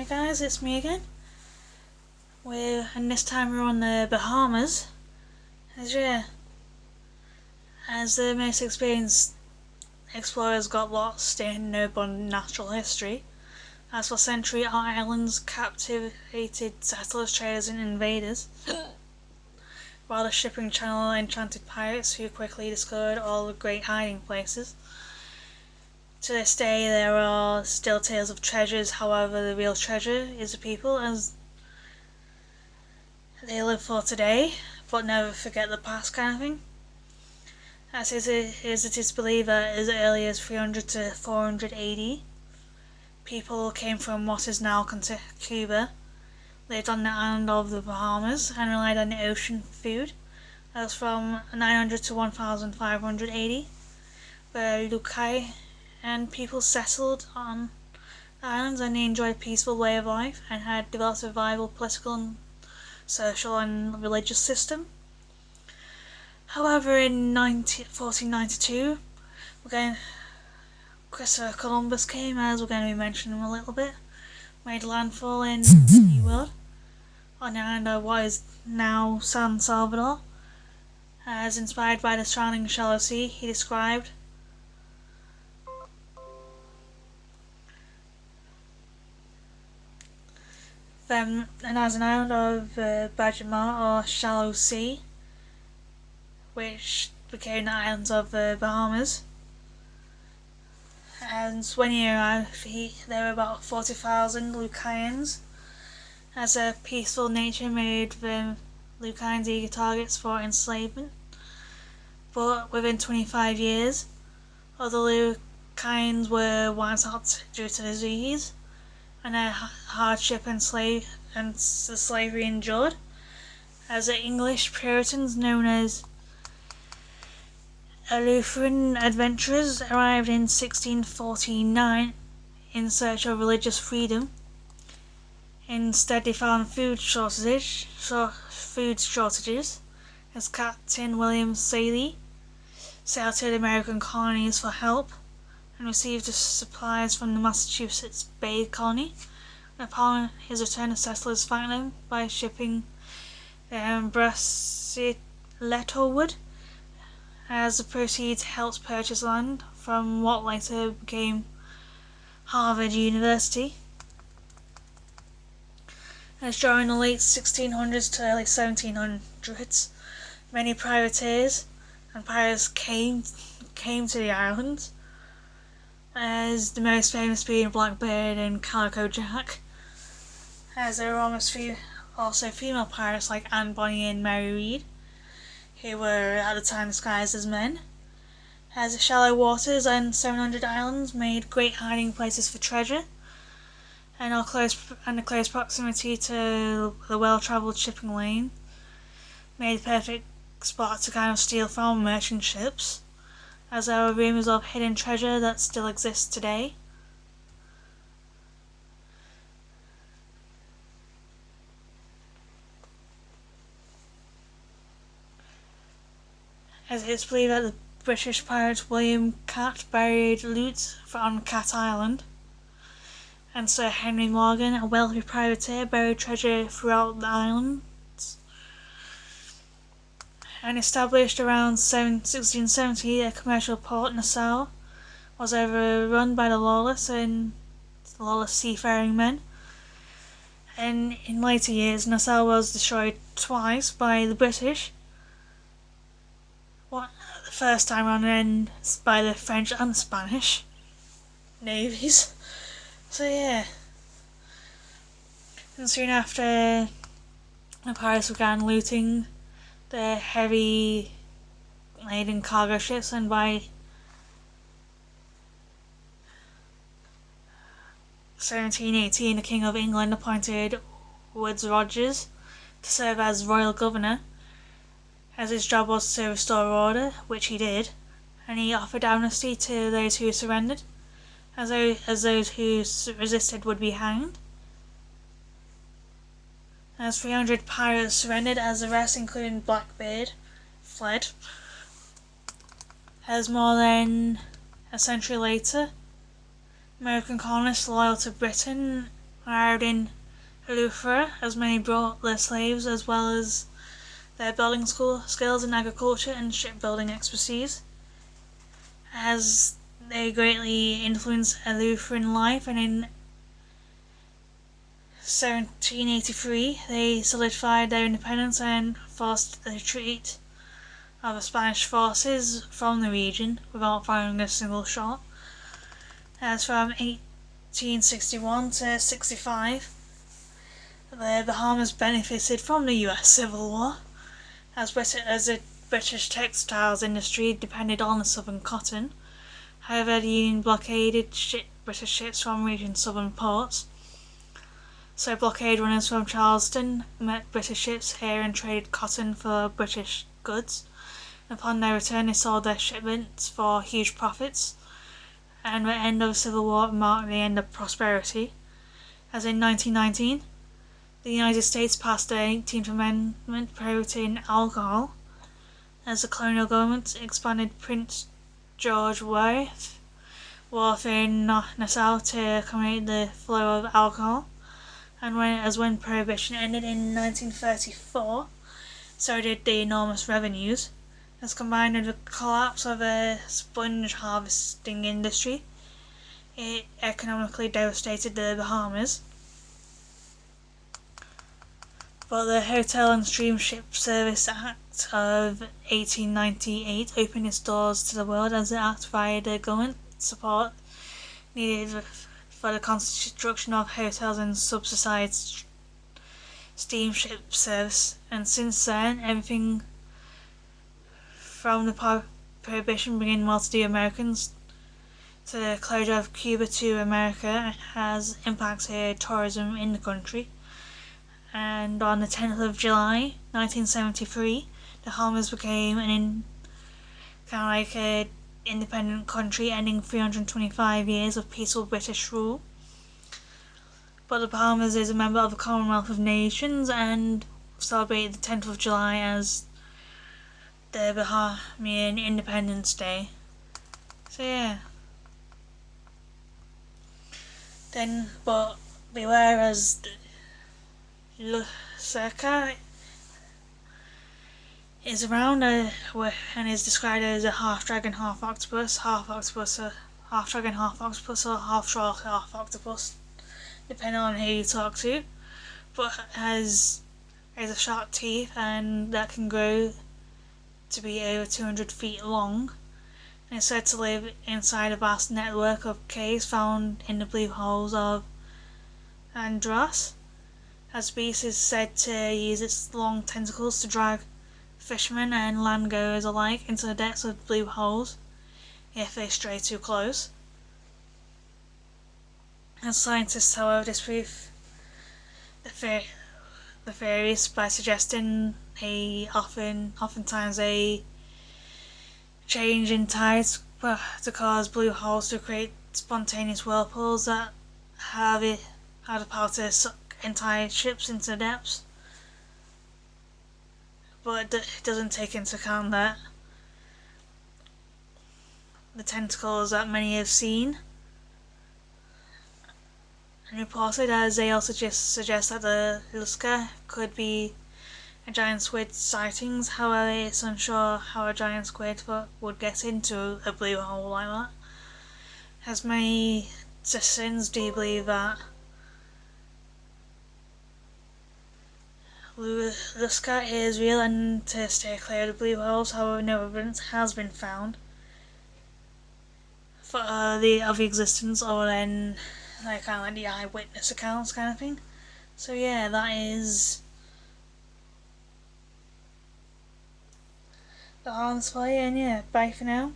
Hi guys, it's me again. And this time we're on the Bahamas. As the most experienced explorers got lost in urban natural history, as for centuries our islands captivated settlers, traders and invaders, while the shipping channel enchanted pirates who quickly discovered all the great hiding places. To this day there are still tales of treasures, however the real treasure is the people as they live for today, but never forget the past kind of thing. As it is believed that as early as 300 to 400 AD, people came from what is now Cuba, lived on the island of the Bahamas and relied on the ocean for food. That was from 900 to 1500 AD, where Lucai and people settled on the islands and they enjoyed a peaceful way of life and had developed a viable political and social and religious system. However, in 1492, Christopher Columbus came, as we're going to be mentioning him a little bit, made landfall in the New World on the island of what is now San Salvador. As inspired by the surrounding shallow sea, he described them and as an island of Bajamar or shallow sea, which became the islands of the Bahamas. And when he arrived, there were about 40,000 Lucayans, as a peaceful nature made the Lucayans eager targets for enslavement. But within 25 years, other Lucayans were wiped out due to disease and their hardship and the slavery endured, as the English Puritans known as Lutheran adventurers arrived in 1649 in search of religious freedom. Instead they found food shortages, as Captain William Saley sailed to the American colonies for help and received supplies from the Massachusetts Bay Colony. Upon his return, the settlers thanked them by shipping bracciletto wood, as the proceeds helped purchase land from what later became Harvard University. As during the late 1600s to early 1700s, many privateers and pirates came to the islands, as the most famous being Blackbeard and Calico Jack, as there were also female pirates like Anne Bonny and Mary Read, who were at the time disguised as men, as the shallow waters and 700 islands made great hiding places for treasure, and the close proximity to the well-travelled shipping lane made a perfect spot to kind of steal from merchant ships, as there are rumours of hidden treasure that still exists today. As it is believed that the British pirate William Cat buried loot on Cat Island, and Sir Henry Morgan, a wealthy privateer, buried treasure throughout the islands. And established around 1670, a commercial port, Nassau, was overrun by the lawless seafaring men. And in later years, Nassau was destroyed twice by the British. The first time around, and by the French and Spanish navies. So yeah. And soon after, the pirates began looting the heavy laden cargo ships, and by 1718 the King of England appointed Woodes Rogers to serve as royal governor, as his job was to restore order, which he did, and he offered amnesty to those who surrendered, as those who resisted would be hanged. As 300 pirates surrendered, as the rest, including Blackbeard, fled. As more than a century later, American colonists loyal to Britain hired in Eleuthera, as many brought their slaves as well as their building skills in agriculture and shipbuilding expertise, as they greatly influenced Eleutheran life, and in 1783 they solidified their independence and forced the retreat of the Spanish forces from the region without firing a single shot. As from 1861 to 65, the Bahamas benefited from the US Civil War, as the British textiles industry depended on the southern cotton. However, the Union blockaded British ships from region southern ports, so blockade runners from Charleston met British ships here and traded cotton for British goods. Upon their return, they sold their shipments for huge profits, and the end of the Civil War marked the end of prosperity, as in 1919, the United States passed the 18th Amendment prohibiting alcohol, as the colonial government expanded Prince George Wharf in Nassau to accommodate the flow of alcohol, and when Prohibition ended in 1934, so did the enormous revenues, as combined with the collapse of the sponge harvesting industry, it economically devastated the Bahamas. But the Hotel and Steamship Service Act of 1898 opened its doors to the world, as the act provided the government support needed for the construction of hotels and subsidized steamship service, and since then everything from the Prohibition bringing well-to-do Americans to the closure of Cuba to America has impacted tourism in the country. And on the 10th of July 1973, the Bahamas became an independent country, ending 325 years of peaceful British rule. But the Bahamas is a member of the Commonwealth of Nations and celebrated the 10th of July as the Bahamian Independence Day. So yeah. But beware, as Lusaka is around and is described as a half dragon, half octopus, half dragon, half octopus, or half shark, half octopus, depending on who you talk to. But has a sharp teeth, and that can grow to be over 200 feet long, and is said to live inside a vast network of caves found in the blue holes of Andros. A species is said to use its long tentacles to drag fishermen and landgoers alike into the depths of blue holes if they stray too close. And scientists, however, disprove the theories by suggesting oftentimes a change in tides to cause blue holes to create spontaneous whirlpools that have the power to suck entire ships into the depths. But it doesn't take into account that the tentacles that many have seen and reported, as they also suggest that the Lusaka could be a giant squid sightings. However, it's unsure how a giant squid would get into a blue hole like that, as many citizens do believe that Lusaka is real and to stay clear of the blue holes. However, no evidence has been found of the existence other than the eyewitness accounts kind of thing. So yeah, that is the Bahamas for you, and yeah, bye for now.